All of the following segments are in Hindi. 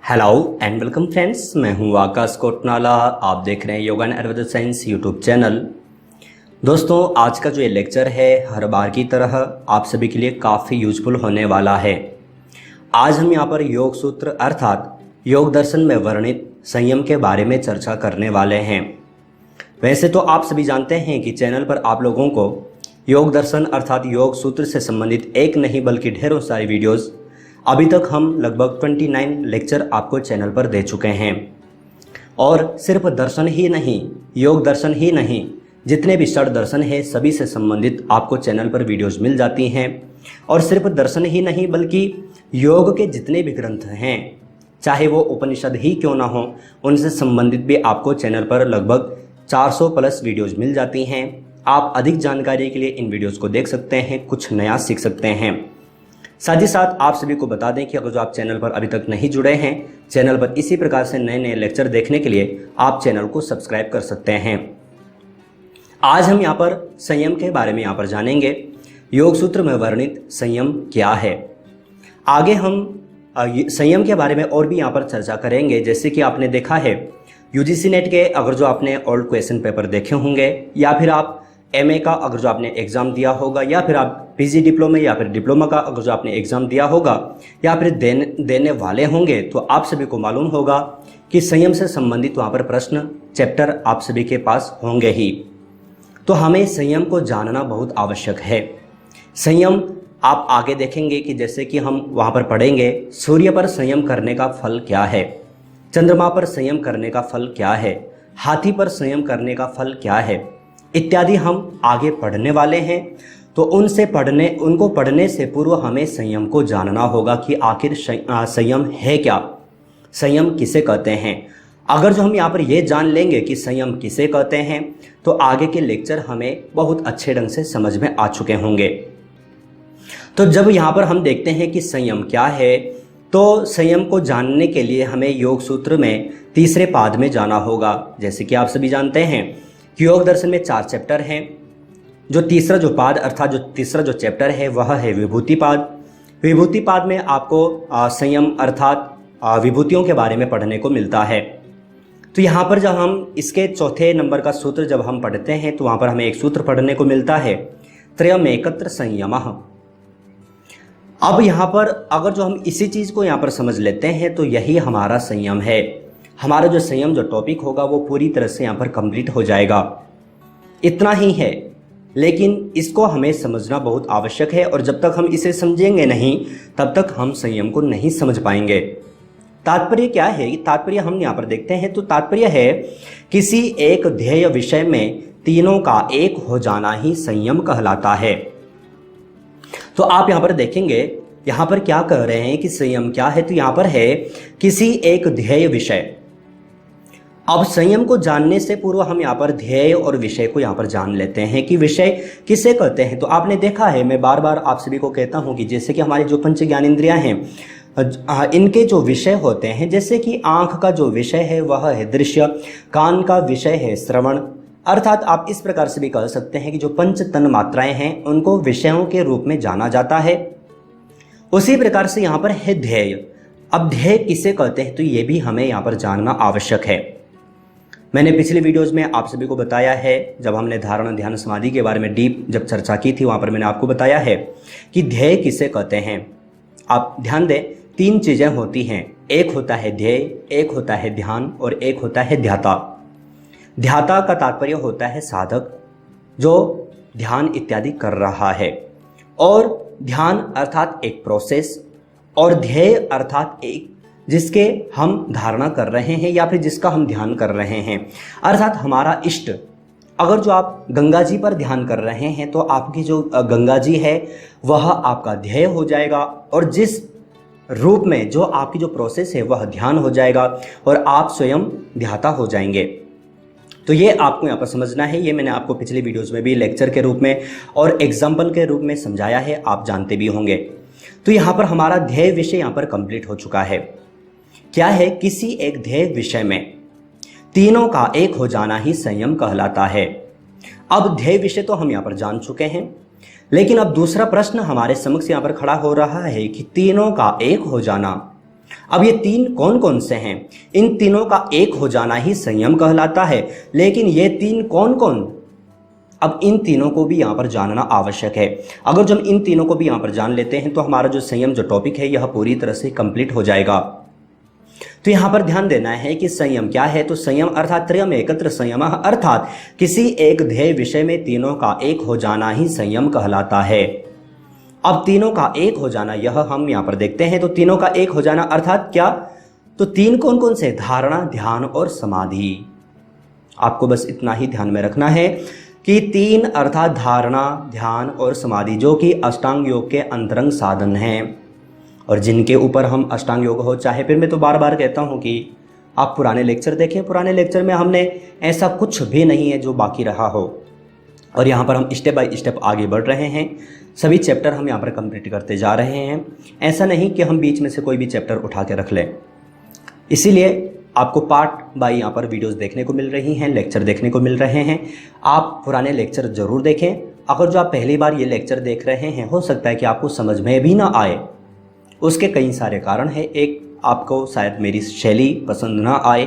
हेलो एंड वेलकम फ्रेंड्स, मैं हूं आकाश कोटनाला। आप देख रहे हैं yoga and Ayurveda science YouTube channel. दोस्तों, आज का जो ये लेक्चर है हर बार की तरह आप सभी के लिए काफ़ी यूजफुल होने वाला है। आज हम यहाँ पर योग सूत्र अर्थात योग दर्शन में वर्णित संयम के बारे में चर्चा करने वाले हैं। वैसे तो आप सभी जानते हैं कि चैनल पर आप लोगों को योग दर्शन अर्थात योग सूत्र से संबंधित एक नहीं बल्कि ढेरों सारी वीडियोज़ अभी तक हम लगभग 29 लेक्चर आपको चैनल पर दे चुके हैं। और सिर्फ दर्शन ही नहीं, योग दर्शन ही नहीं, जितने भी षड दर्शन है सभी से संबंधित आपको चैनल पर वीडियोस मिल जाती हैं। और सिर्फ दर्शन ही नहीं बल्कि योग के जितने भी ग्रंथ हैं, चाहे वो उपनिषद ही क्यों ना हो, उनसे संबंधित भी आपको चैनल पर लगभग 400 प्लस वीडियोज़ मिल जाती हैं। आप अधिक जानकारी के लिए इन वीडियोज़ को देख सकते हैं, कुछ नया सीख सकते हैं। साथ ही साथ आप सभी को बता दें कि अगर जो आप चैनल पर अभी तक नहीं जुड़े हैं, चैनल पर इसी प्रकार से नए नए लेक्चर देखने के लिए आप चैनल को सब्सक्राइब कर सकते हैं। आज हम यहाँ पर संयम के बारे में यहाँ पर जानेंगे। योग सूत्र में वर्णित संयम क्या है। आगे हम संयम के बारे में और भी यहाँ पर चर्चा करेंगे। जैसे कि आपने देखा है यूजीसी नेट के अगर जो आपने ओल्ड क्वेश्चन पेपर देखे होंगे, या फिर आप एमए का अगर जो आपने एग्ज़ाम दिया होगा, या फिर आप पीजी डिप्लोमा या फिर डिप्लोमा का अगर जो आपने एग्ज़ाम दिया होगा, या फिर देने वाले होंगे, तो आप सभी को मालूम होगा कि संयम से संबंधित वहाँ पर प्रश्न चैप्टर आप सभी के पास होंगे ही। तो हमें संयम को जानना बहुत आवश्यक है। संयम आप आगे देखेंगे कि जैसे कि हम वहाँ पर पढ़ेंगे, सूर्य पर संयम करने का फल क्या है, चंद्रमा पर संयम करने का फल क्या है, हाथी पर संयम करने का फल क्या है, इत्यादि हम आगे पढ़ने वाले हैं। तो उनको पढ़ने से पूर्व हमें संयम को जानना होगा कि आखिर संयम है क्या, संयम किसे कहते हैं। अगर जो हम यहाँ पर ये जान लेंगे कि संयम किसे कहते हैं, तो आगे के लेक्चर हमें बहुत अच्छे ढंग से समझ में आ चुके होंगे। तो जब यहाँ पर हम देखते हैं कि संयम क्या है, तो संयम को जानने के लिए हमें योग सूत्र में तीसरे पाद में जाना होगा। जैसे कि आप सभी जानते हैं कि योग दर्शन में 4 चैप्टर हैं। जो तीसरा जो पाद अर्थात जो तीसरा जो चैप्टर है वह है विभूति पाद। विभूति पाद में आपको संयम अर्थात विभूतियों के बारे में पढ़ने को मिलता है। तो यहाँ पर जब हम इसके चौथे नंबर का सूत्र जब हम पढ़ते हैं, तो वहाँ पर हमें एक सूत्र पढ़ने को मिलता है, त्रयमेकत्र संयमः। अब यहाँ पर अगर जो हम इसी चीज़ को यहाँ पर समझ लेते हैं, तो यही हमारा संयम है। हमारा जो संयम जो टॉपिक होगा वो पूरी तरह से यहाँ पर कंप्लीट हो जाएगा। इतना ही है, लेकिन इसको हमें समझना बहुत आवश्यक है। और जब तक हम इसे समझेंगे नहीं, तब तक हम संयम को नहीं समझ पाएंगे। तात्पर्य क्या है, तात्पर्य हम यहाँ पर देखते हैं। तो तात्पर्य है किसी एक ध्येय विषय में तीनों का एक हो जाना ही संयम कहलाता है। तो आप यहाँ पर देखेंगे, यहाँ पर क्या कह रहे हैं कि संयम क्या है। तो यहाँ पर है किसी एक ध्येय विषय। अब संयम को जानने से पूर्व हम यहाँ पर ध्येय और विषय को यहाँ पर जान लेते हैं कि विषय किसे कहते हैं। तो आपने देखा है, मैं बार बार आप सभी को कहता हूँ कि जैसे कि हमारी जो पंच ज्ञानेंद्रियाँ हैं, इनके जो विषय होते हैं, जैसे कि आँख का जो विषय है वह है दृश्य, कान का विषय है श्रवण, अर्थात आप इस प्रकार से भी कह सकते हैं कि जो पंच तन मात्राएं हैं उनको विषयों के रूप में जाना जाता है। उसी प्रकार से यहाँ पर है ध्येय। अब ध्येय किसे कहते हैं, तो ये भी हमें यहाँ पर जानना आवश्यक है। मैंने पिछली वीडियोज़ में आप सभी को बताया है, जब हमने धारणा ध्यान समाधि के बारे में डीप जब चर्चा की थी, वहाँ पर मैंने आपको बताया है कि ध्येय किसे कहते हैं। आप ध्यान दें, 3 चीज़ें होती हैं, एक होता है ध्येय, एक होता है ध्यान और एक होता है ध्याता। ध्याता का तात्पर्य होता है साधक जो ध्यान इत्यादि कर रहा है, और ध्यान अर्थात एक प्रोसेस, और ध्येय अर्थात एक जिसके हम धारणा कर रहे हैं या फिर जिसका हम ध्यान कर रहे हैं, अर्थात हमारा इष्ट। अगर जो आप गंगा जी पर ध्यान कर रहे हैं, तो आपकी जो गंगा जी है वह आपका ध्येय हो जाएगा, और जिस रूप में जो आपकी जो प्रोसेस है वह ध्यान हो जाएगा, और आप स्वयं ध्याता हो जाएंगे। तो ये आपको यहाँ पर समझना है। ये मैंने आपको पिछली वीडियोज़ में भी लेक्चर के रूप में और एग्जाम्पल के रूप में समझाया है, आप जानते भी होंगे। तो यहाँ पर हमारा ध्येय विषय यहाँ पर कंप्लीट हो चुका है। क्या है, किसी एक ध्येय विषय में तीनों का एक हो जाना ही संयम कहलाता है। अब ध्येय विषय तो हम यहाँ पर जान चुके हैं, लेकिन अब दूसरा प्रश्न हमारे समक्ष यहाँ पर खड़ा हो रहा है कि तीनों का एक हो जाना अब ये तीन कौन कौन से हैं? इन तीनों का एक हो जाना ही संयम कहलाता है। लेकिन ये तीन कौन कौन? अब इन तीनों को भी यहाँ पर जानना आवश्यक है। अगर जो हम इन तीनों को भी यहाँ पर जान लेते हैं तो हमारा जो संयम जो टॉपिक है यह पूरी तरह से कंप्लीट हो जाएगा। तो यहाँ पर ध्यान देना है कि संयम क्या है। तो संयम अर्थात त्रयम एकत्र संयम, अर्थात किसी एक ध्येय विषय में तीनों का एक हो जाना ही संयम कहलाता है। अब तीनों का एक हो जाना यह हम यहाँ पर देखते हैं। तो तीनों का एक हो जाना अर्थात क्या? तो तीन कौन कौन से? धारणा, ध्यान और समाधि। आपको बस इतना ही ध्यान में रखना है कि तीन अर्थात धारणा, ध्यान और समाधि, जो कि अष्टांग योग के अंतरंग साधन हैं और जिनके ऊपर हम अष्टांग योग हो, चाहे फिर मैं तो बार बार कहता हूं कि आप पुराने लेक्चर देखें, पुराने लेक्चर में हमने ऐसा कुछ भी नहीं है जो बाकी रहा हो। और यहाँ पर हम स्टेप बाय स्टेप आगे बढ़ रहे हैं। सभी चैप्टर हम यहाँ पर कंप्लीट करते जा रहे हैं। ऐसा नहीं कि हम बीच में से कोई भी चैप्टर उठा के रख लें। इसीलिए आपको पार्ट बाय यहाँ पर वीडियोस देखने को मिल रही हैं, लेक्चर देखने को मिल रहे हैं। आप पुराने लेक्चर ज़रूर देखें। अगर जो आप पहली बार ये लेक्चर देख रहे हैं, हो सकता है कि आपको समझ में भी ना आए। उसके कई सारे कारण हैं। एक, आपको शायद मेरी शैली पसंद ना आए,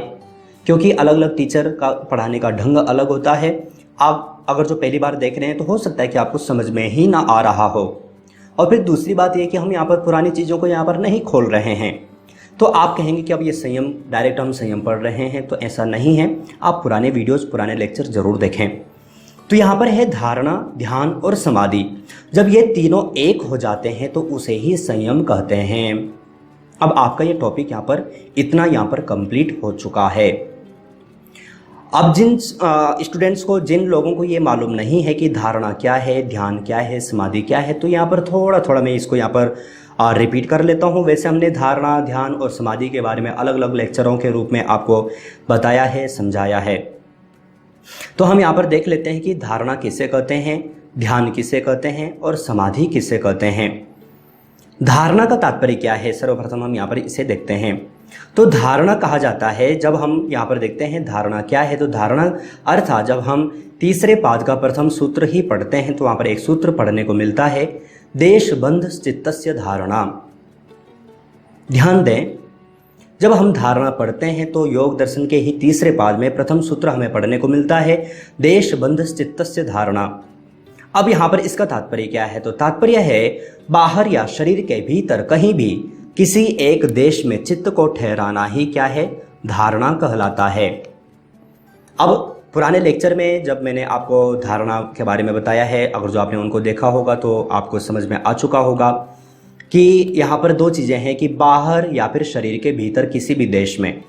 क्योंकि अलग अलग टीचर का पढ़ाने का ढंग अलग होता है। आप अगर जो पहली बार देख रहे हैं तो हो सकता है कि आपको समझ में ही ना आ रहा हो। और फिर दूसरी बात यह कि हम यहाँ पर पुरानी चीज़ों को यहाँ पर नहीं खोल रहे हैं। तो आप कहेंगे कि अब ये संयम, डायरेक्ट हम संयम पढ़ रहे हैं, तो ऐसा नहीं है। आप पुराने वीडियोस, पुराने लेक्चर ज़रूर देखें। तो यहाँ पर है धारणा, ध्यान और समाधि। जब ये तीनों एक हो जाते हैं तो उसे ही संयम कहते हैं। अब आपका ये टॉपिक यहाँ पर इतना यहाँ पर कंप्लीट हो चुका है। अब जिन स्टूडेंट्स को, जिन लोगों को ये मालूम नहीं है कि धारणा क्या है, ध्यान क्या है, समाधि क्या है, तो यहाँ पर थोड़ा थोड़ा मैं इसको यहाँ पर रिपीट कर लेता हूँ। वैसे हमने धारणा, ध्यान और समाधि के बारे में अलग अलग लेक्चरों के रूप में आपको बताया है, समझाया है। तो हम यहाँ पर देख लेते हैं कि धारणा किसे कहते हैं, ध्यान किसे कहते हैं और समाधि किसे कहते हैं। धारणा का तात्पर्य क्या है, सर्वप्रथम हम यहाँ पर इसे देखते हैं। तो धारणा कहा जाता है, जब हम यहाँ पर देखते हैं धारणा क्या है, तो धारणा अर्थात जब हम तीसरे पाद का प्रथम सूत्र ही पढ़ते हैं तो वहाँ पर एक सूत्र पढ़ने को मिलता है, देशबंध चित्तस्य धारणा। ध्यान दें, जब हम धारणा पढ़ते हैं तो योग दर्शन के ही तीसरे पाद में प्रथम सूत्र हमें पढ़ने को मिलता है, देशबंध चित्तस्य धारणा। अब यहाँ पर इसका तात्पर्य क्या है? तो तात्पर्य है बाहर या शरीर के भीतर कहीं भी किसी एक देश में चित्त को ठहराना ही क्या है? धारणा कहलाता है। अब पुराने लेक्चर में जब मैंने आपको धारणा के बारे में बताया है, अगर जो आपने उनको देखा होगा तो आपको समझ में आ चुका होगा कि यहाँ पर दो चीज़ें हैं कि बाहर या फिर शरीर के भीतर किसी भी देश में।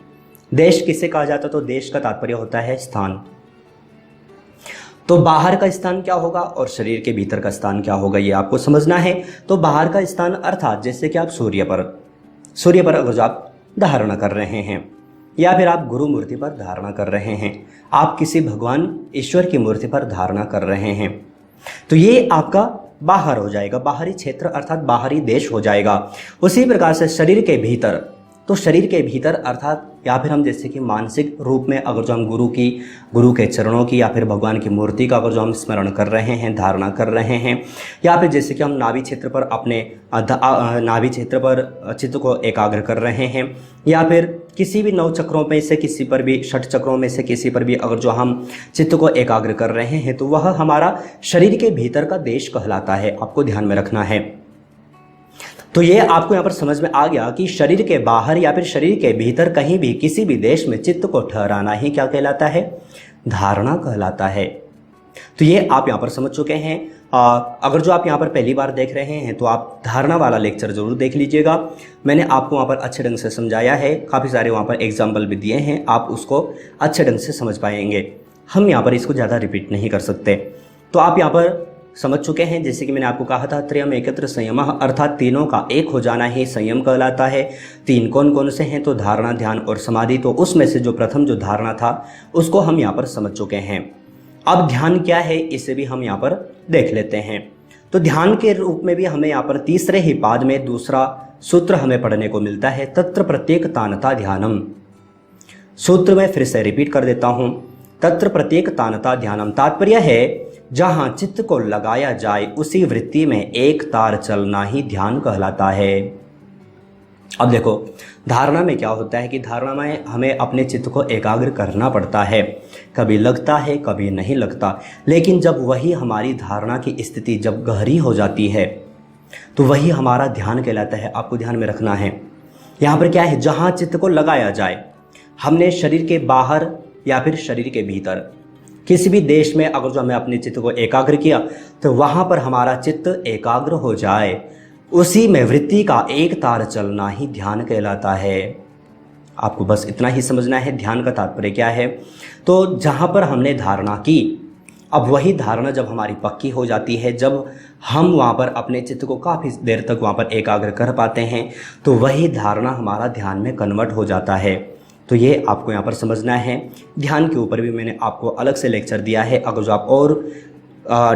देश किसे कहा जाता है? तो देश का तात्पर्य होता है स्थान। तो बाहर का स्थान क्या होगा और शरीर के भीतर का स्थान क्या होगा, ये आपको समझना है। तो बाहर का स्थान अर्थात जैसे कि आप सूर्य पर अगर जो आप धारणा कर रहे हैं, या फिर आप गुरु मूर्ति पर धारणा कर रहे हैं, आप किसी भगवान ईश्वर की मूर्ति पर धारणा कर रहे हैं, तो ये आपका बाहर हो जाएगा, बाहरी क्षेत्र अर्थात बाहरी देश हो जाएगा। उसी प्रकार से शरीर के भीतर, तो शरीर के भीतर अर्थात या फिर हम जैसे कि मानसिक रूप में अगर जो हम गुरु के चरणों की या फिर भगवान की मूर्ति का अगर जो हम स्मरण कर रहे हैं, धारणा कर रहे हैं, या फिर जैसे कि हम नाभि क्षेत्र पर अपने नाभि क्षेत्र पर चित्त को एकाग्र कर रहे हैं, या फिर किसी भी 9 चक्रों में से किसी पर भी, 6 चक्रों में से किसी पर भी अगर जो हम चित्त को एकाग्र कर रहे हैं, तो वह हमारा शरीर के भीतर का देश कहलाता है। आपको ध्यान में रखना है। तो ये आपको यहाँ पर समझ में आ गया कि शरीर के बाहर या फिर शरीर के भीतर कहीं भी किसी भी देश में चित्त को ठहराना ही क्या कहलाता है? धारणा कहलाता है। तो ये आप यहाँ पर समझ चुके हैं। अगर जो आप यहाँ पर पहली बार देख रहे हैं तो आप धारणा वाला लेक्चर जरूर देख लीजिएगा। मैंने आपको वहाँ पर अच्छे ढंग से समझाया है, काफ़ी सारे वहाँ पर एग्जाम्पल भी दिए हैं, आप उसको अच्छे ढंग से समझ पाएंगे। हम यहाँ पर इसको ज़्यादा रिपीट नहीं कर सकते। तो आप यहाँ पर समझ चुके हैं, जैसे कि मैंने आपको कहा था, त्रयम एकत्र संयमः, अर्थात तीनों का एक हो जाना ही संयम कहलाता है। तीन कौन कौन से हैं? तो धारणा, ध्यान और समाधि। तो उसमें से जो प्रथम जो धारणा था उसको हम यहाँ पर समझ चुके हैं। अब ध्यान क्या है इसे भी हम यहाँ पर देख लेते हैं। तो ध्यान के रूप में भी हमें यहाँ पर तीसरे ही पाद में दूसरा सूत्र हमें पढ़ने को मिलता है, तत्र प्रत्येक तानता ध्यानम। सूत्र में फिर से रिपीट कर देता हूं, तत्र प्रत्येक तानता ध्यानम। तात्पर्य है जहां चित्त को लगाया जाए उसी वृत्ति में एक तार चलना ही ध्यान कहलाता है। अब देखो, धारणा में क्या होता है कि धारणा में हमें अपने चित्त को एकाग्र करना पड़ता है। कभी लगता है, कभी नहीं लगता, लेकिन जब वही हमारी धारणा की स्थिति जब गहरी हो जाती है तो वही हमारा ध्यान कहलाता है। आपको ध्यान में रखना है, यहाँ पर क्या है, जहाँ चित्त को लगाया जाए, हमने शरीर के बाहर या फिर शरीर के भीतर किसी भी देश में अगर जो हमें अपने चित्त को एकाग्र किया तो वहाँ पर हमारा चित्त एकाग्र हो जाए, उसी में वृत्ति का एक तार चलना ही ध्यान कहलाता है। आपको बस इतना ही समझना है ध्यान का तात्पर्य क्या है। तो जहाँ पर हमने धारणा की, अब वही धारणा जब हमारी पक्की हो जाती है, जब हम वहाँ पर अपने चित्त को काफ़ी देर तक वहाँ पर एकाग्र कर पाते हैं, तो वही धारणा हमारा ध्यान में कन्वर्ट हो जाता है। तो ये आपको यहाँ पर समझना है। ध्यान के ऊपर भी मैंने आपको अलग से लेक्चर दिया है। अगर जो आप और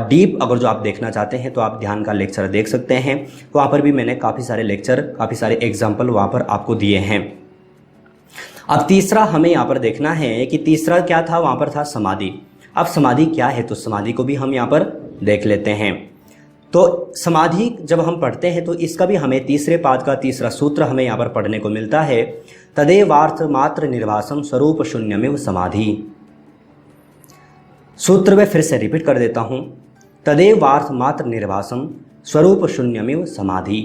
डीप अगर जो आप देखना चाहते हैं तो आप ध्यान का लेक्चर देख सकते हैं। वहाँ पर भी मैंने काफ़ी सारे लेक्चर, काफ़ी सारे एग्जाम्पल वहाँ पर आपको दिए हैं। अब तीसरा हमें यहाँ पर देखना है कि तीसरा क्या था, वहाँ पर था समाधि। अब समाधि क्या है, तो समाधि को भी हम यहाँ पर देख लेते हैं। तो समाधि जब हम पढ़ते हैं तो इसका भी हमें तीसरे पाद का तीसरा सूत्र हमें यहाँ पर पढ़ने को मिलता है, तदेवार्थ मात्र निर्वासम स्वरूप शून्यमेव समाधि। सूत्र में फिर से रिपीट कर देता हूँ, तदेवार्थ मात्र निर्वासम स्वरूप शून्यमेव समाधि।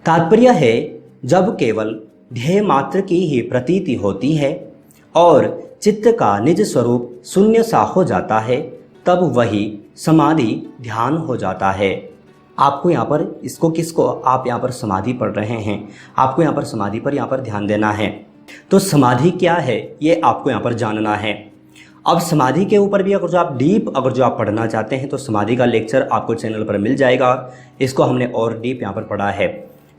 तात्पर्य है जब केवल ध्येय मात्र की ही प्रतीति होती है और चित्त का निज स्वरूप शून्य सा हो जाता है, तब वही समाधि ध्यान हो जाता है। आपको यहाँ पर इसको किसको आप यहाँ पर समाधि पढ़ रहे हैं, आपको यहाँ पर समाधि पर यहाँ पर ध्यान देना है। तो समाधि क्या है ये आपको यहाँ पर जानना है। अब समाधि के ऊपर भी अगर जो आप डीप अगर जो आप पढ़ना चाहते हैं तो समाधि का लेक्चर आपको चैनल पर मिल जाएगा। इसको हमने और डीप यहाँ पर पढ़ा है।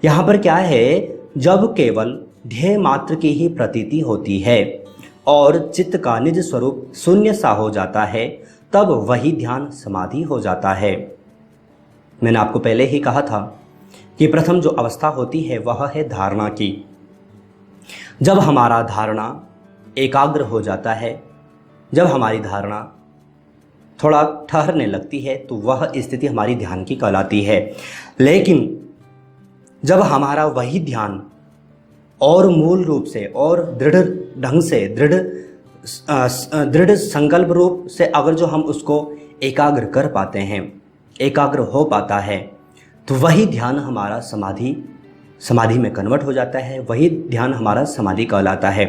यहाँ पर क्या है, जब केवल ध्येय मात्र की ही प्रतीति होती है और चित्त का निज स्वरूप शून्य सा हो जाता है, तब वही ध्यान समाधि हो जाता है। मैंने आपको पहले ही कहा था कि प्रथम जो अवस्था होती है वह है धारणा की। जब हमारा धारणा एकाग्र हो जाता है, जब हमारी धारणा थोड़ा ठहरने लगती है, तो वह स्थिति हमारी ध्यान की कहलाती है। लेकिन जब हमारा वही ध्यान और मूल रूप से और दृढ़ ढंग से, दृढ़ संकल्प रूप से अगर जो हम उसको एकाग्र कर पाते हैं, एकाग्र हो पाता है, तो वही ध्यान हमारा समाधि में कन्वर्ट हो जाता है। वही ध्यान हमारा समाधि कहलाता है।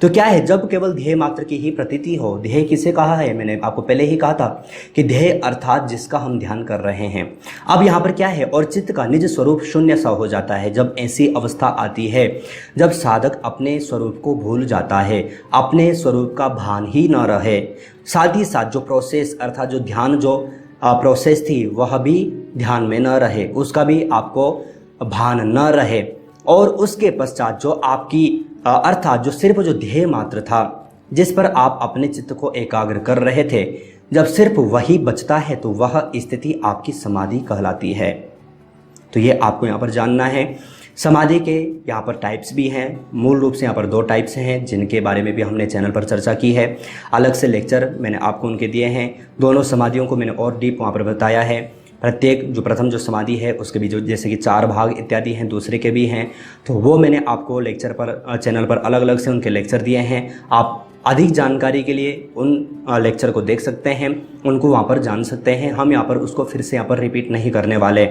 तो क्या है, जब केवल ध्येय मात्र की ही प्रतीति हो। ध्येय किसे कहा है, मैंने आपको पहले ही कहा था कि ध्येय अर्थात जिसका हम ध्यान कर रहे हैं। अब यहाँ पर क्या है, और चित्त का निज स्वरूप शून्य सा हो जाता है। जब ऐसी अवस्था आती है जब साधक अपने स्वरूप को भूल जाता है, अपने स्वरूप का भान ही न रहे, साथ ही साथ जो प्रोसेस अर्थात जो ध्यान जो प्रोसेस थी वह भी ध्यान में न रहे, उसका भी आपको भान न रहे, और उसके पश्चात जो आपकी अर्थात जो सिर्फ जो ध्येय मात्र था जिस पर आप अपने चित्त को एकाग्र कर रहे थे, जब सिर्फ वही बचता है तो वह स्थिति आपकी समाधि कहलाती है। तो ये आपको यहाँ पर जानना है। समाधि के यहाँ पर टाइप्स भी हैं। मूल रूप से यहाँ पर 2 टाइप्स हैं जिनके बारे में भी हमने चैनल पर चर्चा की है। अलग से लेक्चर मैंने आपको उनके दिए हैं। दोनों समाधियों को मैंने और डीप वहाँ पर बताया है। प्रत्येक जो प्रथम जो समाधि है उसके भी जो जैसे कि 4 भाग इत्यादि हैं, दूसरे के भी हैं, तो वो मैंने आपको लेक्चर पर चैनल पर अलग अलग से उनके लेक्चर दिए हैं। आप अधिक जानकारी के लिए उन लेक्चर को देख सकते हैं, उनको वहाँ पर जान सकते हैं। हम यहाँ पर उसको फिर से यहाँ पर रिपीट नहीं करने वाले।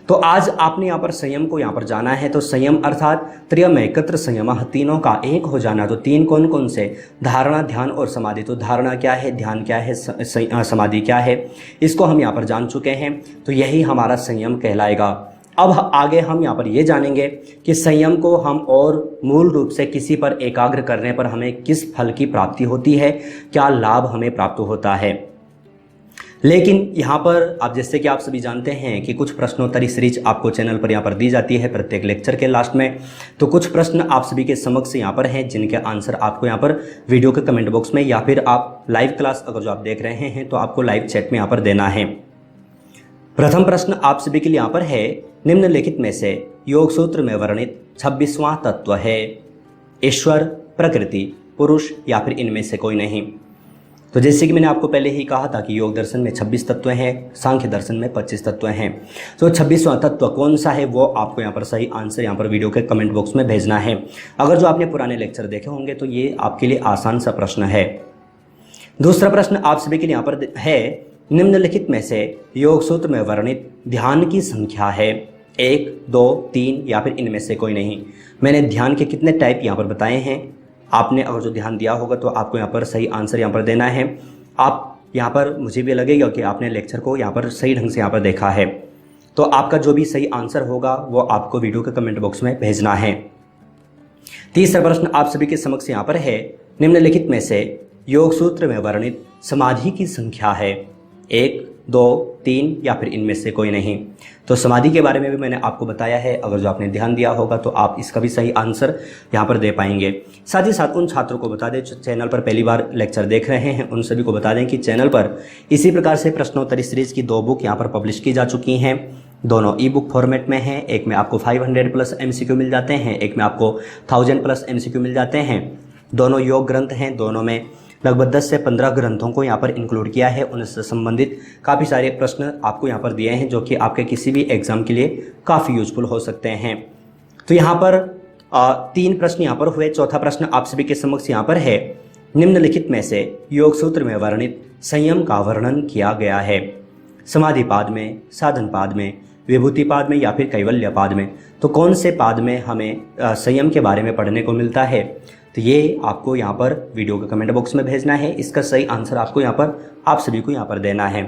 तो आज आपने यहाँ पर संयम को यहाँ पर जाना है। तो संयम अर्थात त्रयम एकत्र संयम, तीनों का एक हो जाना। तो 3 कौन कौन से, धारणा, ध्यान और समाधि। तो धारणा क्या है, ध्यान क्या है, समाधि क्या है, इसको हम यहाँ पर जान चुके हैं। तो यही हमारा संयम कहलाएगा। अब आगे हम यहाँ पर ये जानेंगे कि संयम को हम और मूल रूप से किसी पर एकाग्र करने पर हमें किस फल की प्राप्ति होती है, क्या लाभ हमें प्राप्त होता है। लेकिन यहाँ पर आप जैसे कि आप सभी जानते हैं कि कुछ प्रश्नोत्तरी सीरीज आपको चैनल पर यहाँ पर दी जाती है प्रत्येक लेक्चर के लास्ट में। तो कुछ प्रश्न आप सभी के समक्ष यहाँ पर हैं जिनके आंसर आपको यहाँ पर वीडियो के कमेंट बॉक्स में या फिर आप लाइव क्लास अगर जो आप देख रहे हैं तो आपको लाइव चैट में यहाँ पर देना है। प्रथम प्रश्न आप सभी के लिए यहाँ पर है, निम्नलिखित में से योग सूत्र में वर्णित 26वां तत्व है ईश्वर, प्रकृति, पुरुष या फिर इनमें से कोई नहीं। तो जैसे कि मैंने आपको पहले ही कहा था कि योग दर्शन में 26 तत्व हैं, सांख्य दर्शन में 25 तत्व हैं। तो 26वां तत्व कौन सा है वो आपको यहाँ पर सही आंसर यहाँ पर वीडियो के कमेंट बॉक्स में भेजना है। अगर जो आपने पुराने लेक्चर देखे होंगे तो ये आपके लिए आसान सा प्रश्न है। दूसरा प्रश्न आप सभी के लिए यहाँ पर है, निम्नलिखित में से योग सूत्र में वर्णित ध्यान की संख्या है 1, 2, 3 या फिर इनमें से कोई नहीं। मैंने ध्यान के कितने टाइप यहाँ पर बताए हैं, आपने अगर जो ध्यान दिया होगा तो आपको यहाँ पर सही आंसर यहाँ पर देना है। आप यहाँ पर मुझे भी लगेगा कि आपने लेक्चर को यहाँ पर सही ढंग से यहाँ पर देखा है, तो आपका जो भी सही आंसर होगा वो आपको वीडियो के कमेंट बॉक्स में भेजना है। तीसरा प्रश्न आप सभी के समक्ष यहाँ पर है, निम्नलिखित में से योग सूत्र में वर्णित समाधि की संख्या है 1, 2, 3 या फिर इनमें से कोई नहीं। तो समाधि के बारे में भी मैंने आपको बताया है, अगर जो आपने ध्यान दिया होगा तो आप इसका भी सही आंसर यहाँ पर दे पाएंगे। साथ ही साथ उन छात्रों को बता दें जो चैनल पर पहली बार लेक्चर देख रहे हैं, उन सभी को बता दें कि चैनल पर इसी प्रकार से प्रश्नोत्तरी सीरीज की 2 बुक यहाँ पर पब्लिश की जा चुकी हैं। दोनों ई बुक फॉर्मेट में हैं, एक में आपको 500 प्लस MCQ मिल जाते हैं, एक में आपको 1000 प्लस MCQ मिल जाते हैं। दोनों योग ग्रंथ हैं, दोनों में लगभग 10 से 15 ग्रंथों को यहाँ पर इंक्लूड किया है। उनसे संबंधित काफ़ी सारे प्रश्न आपको यहाँ पर दिए हैं जो कि आपके किसी भी एग्जाम के लिए काफ़ी यूजफुल हो सकते हैं। तो यहाँ पर 3 प्रश्न यहाँ पर हुए। चौथा प्रश्न आप सभी के समक्ष यहाँ पर है, निम्नलिखित में से योग सूत्र में वर्णित संयम का वर्णन किया गया है समाधि पाद में, साधन पाद में, विभूति पाद में या फिर कैवल्य पाद में। तो कौन से पाद में हमें संयम के बारे में पढ़ने को मिलता है, तो ये आपको यहाँ पर वीडियो के कमेंट बॉक्स में भेजना है। इसका सही आंसर आपको यहाँ पर आप सभी को यहाँ पर देना है।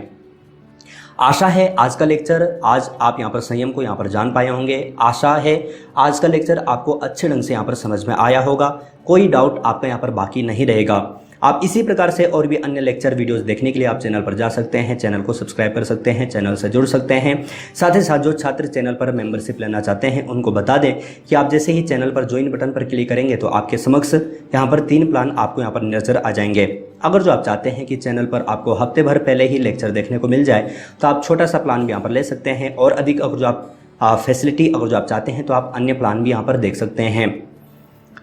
आशा है आज का लेक्चर, आज आप यहाँ पर संयम को यहाँ पर जान पाए होंगे। आशा है आज का लेक्चर आपको अच्छे ढंग से यहाँ पर समझ में आया होगा, कोई डाउट आपका यहाँ पर बाकी नहीं रहेगा। आप इसी प्रकार से और भी अन्य लेक्चर वीडियोस देखने के लिए आप चैनल पर जा सकते हैं, चैनल को सब्सक्राइब कर सकते हैं, चैनल से जुड़ सकते हैं। साथ ही साथ जो छात्र चैनल पर मेंबरशिप लेना चाहते हैं उनको बता दें कि आप जैसे ही चैनल पर ज्वाइन बटन पर क्लिक करेंगे तो आपके समक्ष यहाँ पर 3 प्लान आपको यहाँ पर नजर आ जाएंगे। अगर जो आप चाहते हैं कि चैनल पर आपको हफ्ते भर पहले ही लेक्चर देखने को मिल जाए तो आप छोटा सा प्लान भी यहाँ पर ले सकते हैं, और अधिक अगर जो आप फैसिलिटी अगर जो आप चाहते हैं तो आप अन्य प्लान भी यहाँ पर देख सकते हैं।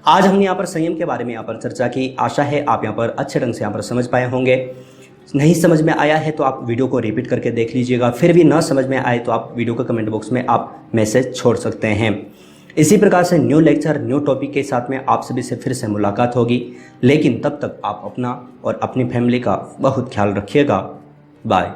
आज हमने यहाँ पर संयम के बारे में यहाँ पर चर्चा की। आशा है आप यहाँ पर अच्छे ढंग से यहाँ पर समझ पाए होंगे। नहीं समझ में आया है तो आप वीडियो को रिपीट करके देख लीजिएगा, फिर भी ना समझ में आए तो आप वीडियो के कमेंट बॉक्स में आप मैसेज छोड़ सकते हैं। इसी प्रकार से न्यू लेक्चर न्यू टॉपिक के साथ में आप सभी से फिर से मुलाकात होगी, लेकिन तब तक आप अपना और अपनी फैमिली का बहुत ख्याल रखिएगा। बाय।